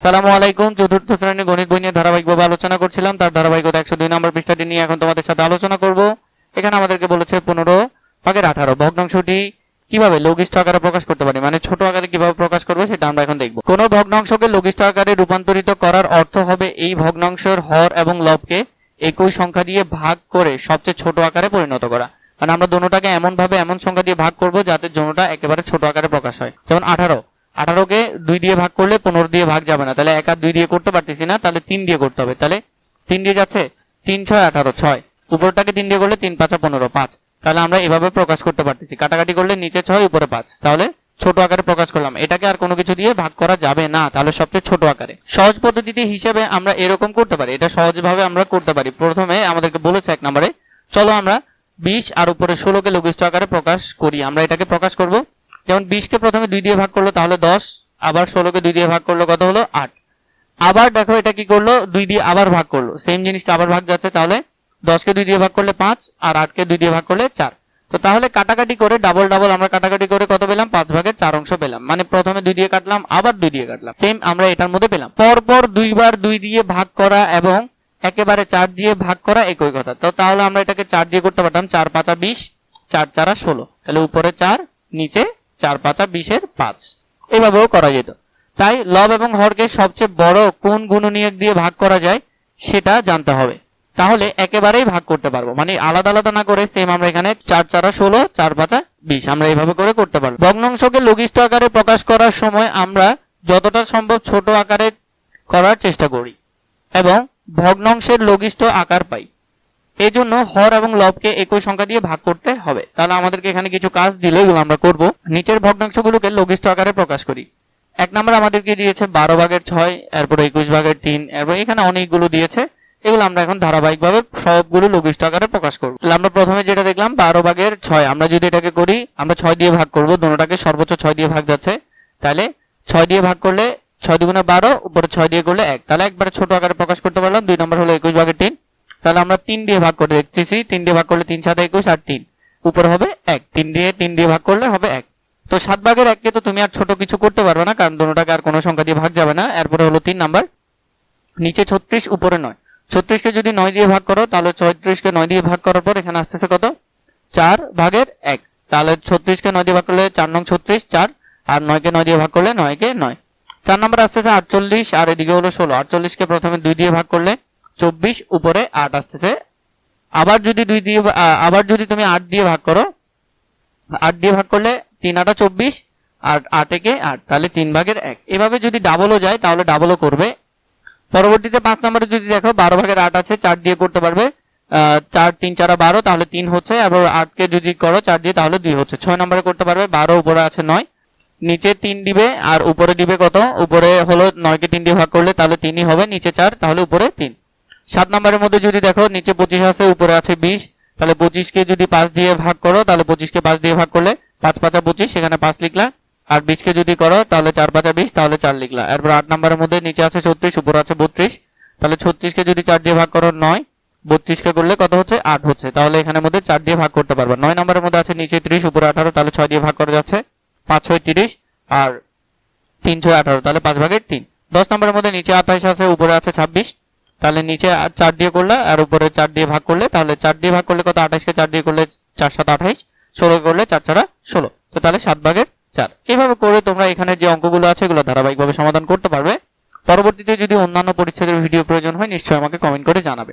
সালামু আলাইকুম। চতুর্থ শ্রেণীর গণিত বই নিয়ে ধারাবাহিকভাবে আলোচনা করছিলাম। তার ধারাবাহিকতা 102 নম্বর পৃষ্ঠাটি নিয়ে এখন তোমাদের সাথে আলোচনা করব। এখানে আমাদেরকে বলেছে 15/18 ভগ্নাংশটি কিভাবে লঘিষ্ঠ আকারে প্রকাশ করতে পারি, মানে ছোট আকারে কিভাবে প্রকাশ করবো সেটা আমরা এখন দেখব। কোন ভগ্নাংশকে লঘিষ্ঠ আকারে রূপান্তরিত করার অর্থ হবে এই ভগ্নাংশের হর এবং লবকে একই সংখ্যা দিয়ে ভাগ করে সবচেয়ে ছোট আকারে পরিণত করা। মানে আমরা দুটোটাকে এমন ভাবে এমন সংখ্যা দিয়ে ভাগ করব যাতে দুটোটা একেবারে ছোট আকারে প্রকাশ হয়। যেমন 18কে 2 দিয়ে ভাগ করলে 15 দিয়ে ভাগ যাবে না, তাহলে 1 আর 2 দিয়ে করতে পারতেছি না, তাহলে 3 দিয়ে করতে হবে। তাহলে 3 দিয়ে যাচ্ছে, 3 6 18 6, উপরটাকে 3 দিয়ে করলে 3 5 15 5। তাহলে আমরা এভাবে প্রকাশ করতে পারতেছি। কাটাকাটি করলে নিচে 6 উপরে 5, তাহলে ছোট আকারে প্রকাশ করলাম। এটাকে আর কোনো কিছু দিয়ে ভাগ করা যাবে না, তাহলে সবচেয়ে ছোট আকারে। সহজ পদ্ধতিতে হিসেবে আমরা এরকম করতে পারি, এটা সহজভাবে আমরা করতে পারি। প্রথমে আমাদেরকে বলেছে 1 নম্বরে, চলো আমরা 20 আর উপরে 16কে লঘিষ্ঠ আকারে প্রকাশ করি। আমরা এটাকে প্রকাশ করব। যেমন 20কে প্রথমে 2 দিয়ে ভাগ করলো তাহলে 10, আবার 16কে 2 দিয়ে ভাগ করলো কত হলো 8। আবার দেখো এটা কি করলো, 2 দিয়ে আবার ভাগ করলো, সেম জিনিসকে আবার ভাগ যাচ্ছে, তাহলে 10কে 2 দিয়ে ভাগ করলে 5 আর 8কে 2 দিয়ে ভাগ করলে 4। তো তাহলে কাটাকাটি করে ডাবল আমরা কাটাকাটি করে কত পেলাম, 5/4 অংশ পেলাম। মানে প্রথমে 2 দিয়ে কাটলাম, আবার 2 দিয়ে কাটলাম, সেম আমরা এটার মধ্যে পেলাম। পরপর 2 বার 2 দিয়ে ভাগ করা এবং একেবারে 4 দিয়ে ভাগ করা একই কথা। তো তাহলে আমরা এটাকে 4 দিয়ে করতে পারতাম, 4 5 20, 4 4 16, তাহলে উপরে 4 নিচে 4 5 20 এর 5, এইভাবেও করা যেত। তাই লব এবং হরকে সবচেয়ে বড় কোন গুণনীয়ক দিয়ে ভাগ করা যায় সেটা জানতে হবে, তাহলে একেবারেই ভাগ করতে পারবো। মানে আলাদা আলাদা না করে সেম আমরা এখানে 4 4 16, 4 5 20 আমরা এইভাবে করে করতে পারবো। ভগ্নাংশকে লঘিষ্ঠ আকারে প্রকাশ করার সময় আমরা যতটা সম্ভব ছোট আকারে করার চেষ্টা করি এবং ভগ্নাংশের লঘিষ্ঠ আকার পাই। এই জন্য হর এবং লবকে একই সংখ্যা দিয়ে ভাগ করতে হবে। তাহলে আমাদেরকে এখানে কিছু কাজ দিলে এগুলো আমরা করব। নিচের ভগ্নাংশগুলোকে লঘিষ্ঠ আকারে প্রকাশ করি। 1 নম্বর আমাদেরকে দিয়েছে 12/6, এরপর 21/3, এরপর এখানে অনেকগুলো দিয়েছে। এগুলো আমরা এখন ধারাবাহিকভাবে সবগুলো লঘিষ্ঠ আকারে প্রকাশ করব। আমরা প্রথমে যেটা দেখলাম 12/6, আমরা যদি এটাকে করি, আমরা 6 দিয়ে ভাগ করব, দুটোটাকে সর্বোচ্চ 6 দিয়ে ভাগ যাচ্ছে। তাহলে 6 দিয়ে ভাগ করলে 6 দুগুণে 12, উপরে 6 দিয়ে করলে 1, তাহলে একবারে ছোট আকারে প্রকাশ করতে পারলাম। 2 নম্বর হলো 21/3, তাহলে আমরা 3 দিয়ে ভাগ করে দেখতেছি, 3 দিয়ে ভাগ করলে 3 7 21 আর 3, উপরে হবে 1, 3 দিয়ে ভাগ করলে হবে 1। তো 7/1 তো তুমি আর ছোট কিছু করতে পারবে না, কারণ দুটোটাকে আর কোনো সংখ্যা দিয়ে ভাগ যাবে না। এরপরে হলো 3 নাম্বার, নিচে 36 উপরে 9, 36কে যদি 9 দিয়ে ভাগ করো তাহলে 36কে 9 দিয়ে ভাগ করার পর এখানে আসতেছে কত, 4/1, তাহলে 36কে 9 দিয়ে ভাগ করলে 4 নং 36 4, আর 9কে 9 দিয়ে ভাগ করলে 9কে 9। 4 নাম্বার আসতেছে 48 আর এদিকে হলো 16, 48কে প্রথমে 2 দিয়ে ভাগ করলে 24, উপরে 8 আসতেছে। আবার যদি তুমি 8 দিয়ে ভাগ করো, 8 দিয়ে ভাগ করলে 3 8 24 আর 8 একে 8, তাহলে 3/1। এভাবে যদি ডাবলও যায় তাহলে ডাবলও করবে। পরবর্তীতে 5 নম্বরে যদি দেখো 12/8 আছে, 4 দিয়ে করতে পারবে, 4 3 4 12, তাহলে 3 হচ্ছে। আবার 8কে যদি করো 4 দিয়ে তাহলে 2 হচ্ছে। 6 নম্বরে করতে পারবে, 12 উপরে আছে 9, নিচে 3 দিবে আর উপরে দিবে কত, উপরে হলো 9কে 3 দিয়ে ভাগ করলে তাহলে 3ই হবে, নিচে 4, তাহলে উপরে 3। 7 নম্বরের মধ্যে যদি দেখো নিচে 25 আছে, উপরে আছে 20, তাহলে 25কে যদি 5 দিয়ে ভাগ করো, তাহলে 25কে 5 দিয়ে ভাগ করলে 5 5 25, সেখানে 5 লিখলা। আর 20কে যদি করো তাহলে 4 5 20, তাহলে 4 লিখলা। এরপর 8 নম্বরের মধ্যে নিচে আছে 36, উপরে আছে 32, তাহলে 36কে যদি 4 দিয়ে ভাগ করো 9, 32কে করলে কত হচ্ছে 8 হচ্ছে, তাহলে এখানে মধ্যে 4 দিয়ে ভাগ করতে পারবে। 9 নম্বরের মধ্যে আছে নিচে 30, উপরে 18, তাহলে 6 দিয়ে ভাগ করা যাচ্ছে, 5 6 30 আর 3 6 18, তাহলে 5/3। 10 নম্বরের মধ্যে নিচে 28 আছে, উপরে আছে 26, তাহলে নিচে 4 দিয়ে করলে আর উপরে 4 দিয়ে ভাগ করলে, তাহলে 4 দিয়ে ভাগ করলে কত, 28কে 4 দিয়ে করলে 4 7 28, 16 করলে 4 4 16, তো তাহলে 7/4। এভাবে করে তোমরা এখানে যে অঙ্কগুলো আছে এগুলো ধারাবাহিকভাবে সমাধান করতে পারবে। পরবর্তীতে যদি অন্যান্য পরিচ্ছেদের ভিডিও প্রয়োজন হয় নিশ্চয়ই আমাকে কমেন্ট করে জানাবে।